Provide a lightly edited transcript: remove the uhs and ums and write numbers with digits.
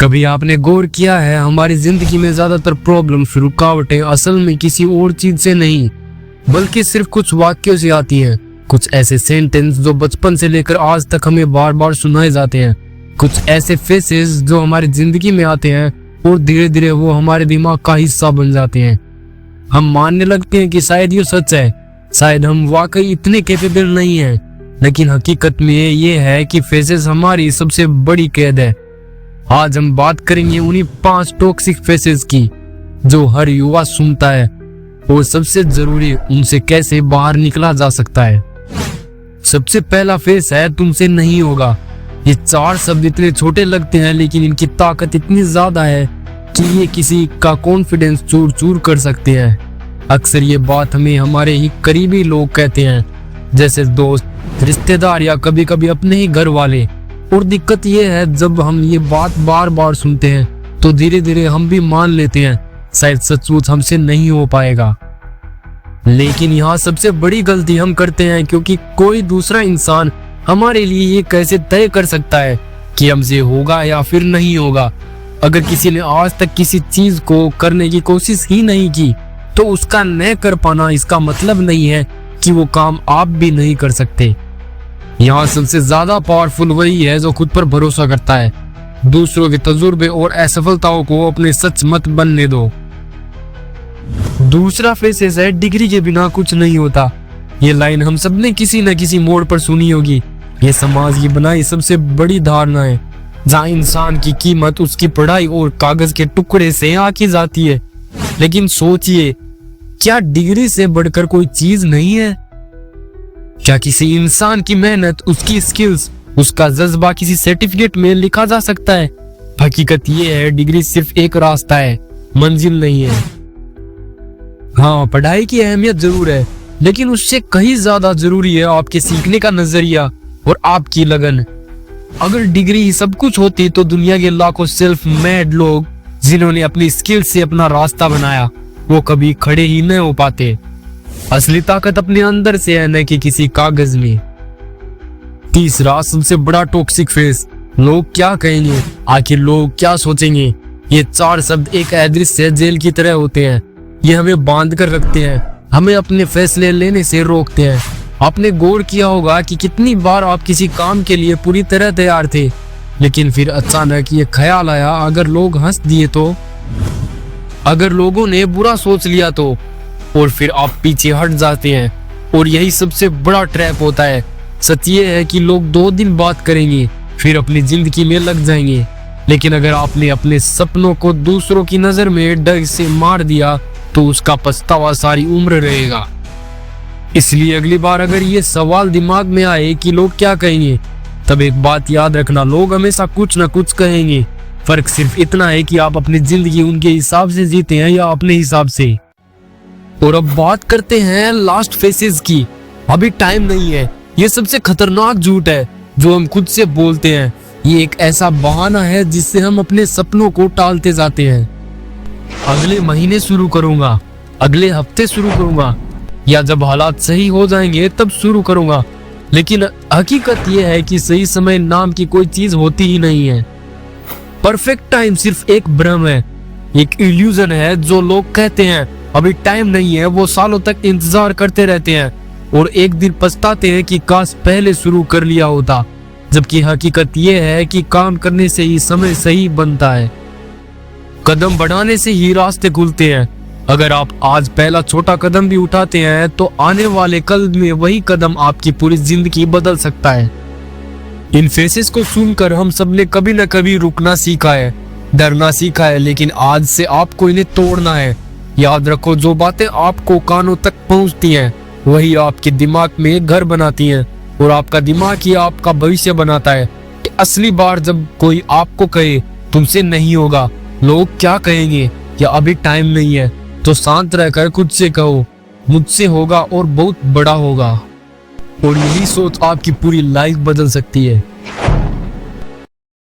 कभी आपने गौर किया है हमारी जिंदगी में ज्यादातर प्रॉब्लम्स, रुकावटें असल में किसी और चीज से नहीं बल्कि सिर्फ कुछ वाक्यों से आती हैं। कुछ ऐसे सेंटेंस जो बचपन से लेकर आज तक हमें बार बार सुनाए जाते हैं, कुछ ऐसे फेसेस जो हमारी जिंदगी में आते हैं और धीरे धीरे वो हमारे दिमाग का हिस्सा बन जाते हैं। हम मानने लगते हैं कि शायद ये सच है, शायद हम वाकई इतने कैपेबल नहीं हैं, लेकिन हकीकत में ये है कि फेसेस हमारी सबसे बड़ी कैद है। आज हम बात करेंगे उन्हीं 5 टॉक्सिक फेसेस की जो हर युवा सुनता है और सबसे जरूरी उनसे कैसे बाहर निकला जा सकता है। सबसे पहला फेस है तुमसे नहीं होगा। ये 4 शब्द इतने छोटे लगते हैं लेकिन इनकी ताकत इतनी ज्यादा है कि ये किसी का कॉन्फिडेंस चूर चूर कर सकते हैं। अक्सर ये बात हमें हमारे ही करीबी लोग कहते हैं, जैसे दोस्त, रिश्तेदार या कभी कभी अपने ही घर वाले। और दिक्कत ये है जब हम ये बात बार बार सुनते हैं तो धीरे धीरे हम भी मान लेते हैं शायद सचमुच हमसे नहीं हो पाएगा। लेकिन यहाँ सबसे बड़ी गलती हम करते हैं क्योंकि कोई दूसरा इंसान हमारे लिए ये कैसे तय कर सकता है कि हमसे होगा या फिर नहीं होगा। अगर किसी ने आज तक किसी चीज को करने की कोशिश ही नहीं की तो उसका न कर पाना इसका मतलब नहीं है कि वो काम आप भी नहीं कर सकते। यहाँ सबसे ज्यादा पावरफुल वही है जो खुद पर भरोसा करता है। दूसरों के तजुर्बे और असफलताओं को अपने सच मत बनने दो। दूसरा फेसेस है डिग्री के बिना कुछ नहीं होता। ये लाइन हम सबने किसी न किसी मोड़ पर सुनी होगी। ये समाज की बनाई सबसे बड़ी धारणा है जहाँ इंसान की कीमत उसकी पढ़ाई और कागज के टुकड़े से आंकी जाती है। लेकिन सोचिए, क्या डिग्री से बढ़कर कोई चीज नहीं है? क्या किसी इंसान की मेहनत, उसकी स्किल्स, उसका जज्बा किसी सर्टिफिकेट में लिखा जा सकता है? हकीकत ये है डिग्री सिर्फ एक रास्ता है, मंजिल नहीं है। हाँ, पढ़ाई की अहमियत जरूर है लेकिन उससे कहीं ज्यादा जरूरी है आपके सीखने का नजरिया और आपकी लगन। अगर डिग्री ही सब कुछ होती तो दुनिया के लाखों सेल्फ मेड लोग जिन्होंने अपनी स्किल से अपना रास्ता बनाया वो कभी खड़े ही न हो पाते। असली ताकत अपने अंदर से है, न कि किसी कागज में। तीसरा सबसे बड़ा टॉक्सिक फेस, लोग क्या कहेंगे, आखिर लोग क्या सोचेंगे। ये 4 शब्द एक अदृश्य जेल की तरह होते हैं। ये हमें बांध कर रखते हैं, हमें अपने फैसले लेने से रोकते हैं। आपने गौर किया होगा कि कितनी बार आप किसी काम के लिए पूरी तरह तैयार थे लेकिन फिर अचानक ये ख्याल आया अगर लोग हंस दिए तो, अगर लोगों ने बुरा सोच लिया तो, और फिर आप पीछे हट जाते हैं। और यही सबसे बड़ा ट्रैप होता है। सच ये है कि लोग 2 दिन बात करेंगे फिर अपनी जिंदगी में लग जाएंगे, लेकिन अगर आपने अपने सपनों को दूसरों की नजर में डर से मार दिया तो उसका पछतावा सारी उम्र रहेगा। इसलिए अगली बार अगर ये सवाल दिमाग में आए कि लोग क्या कहेंगे, तब एक बात याद रखना, लोग हमेशा कुछ ना कुछ कहेंगे। फर्क सिर्फ इतना है कि आप अपनी जिंदगी उनके हिसाब से जीते हैं या अपने हिसाब से। और अब बात करते हैं लास्ट फेसेस की। अभी टाइम नहीं है, ये सबसे खतरनाक झूठ है जो हम खुद से बोलते हैं। ये एक ऐसा बहाना है जिससे हम अपने सपनों को टालते जाते हैं। अगले महीने शुरू करूंगा, अगले हफ्ते शुरू करूंगा, या जब हालात सही हो जाएंगे तब शुरू करूंगा। लेकिन हकीकत यह है कि सही समय नाम की कोई चीज होती ही नहीं है। परफेक्ट टाइम सिर्फ एक भ्रम है, एक इल्यूजन है। जो लोग कहते हैं अभी टाइम नहीं है वो सालों तक इंतजार करते रहते हैं और एक दिन पछताते हैं कि काश पहले शुरू कर लिया होता। जबकि हकीकत यह है कि काम करने से ही समय सही बनता है, कदम बढ़ाने से ही रास्ते खुलते हैं। अगर आप आज पहला छोटा कदम भी उठाते हैं तो आने वाले कल में वही कदम आपकी पूरी जिंदगी बदल सकता है। इन फेसेस को सुनकर हम सबने कभी न कभी रुकना सीखा है, डरना सीखा है, लेकिन आज से आपको इन्हें तोड़ना है। याद रखो, जो बातें आपको कानों तक पहुंचती हैं वही आपके दिमाग में घर बनाती हैं और आपका दिमाग ही आपका भविष्य बनाता है। असली बार जब कोई आपको कहे तुमसे नहीं होगा, लोग क्या कहेंगे या अभी टाइम नहीं है, तो शांत रहकर खुद से कहो मुझसे होगा और बहुत बड़ा होगा। और यही सोच आपकी पूरी लाइफ बदल सकती है।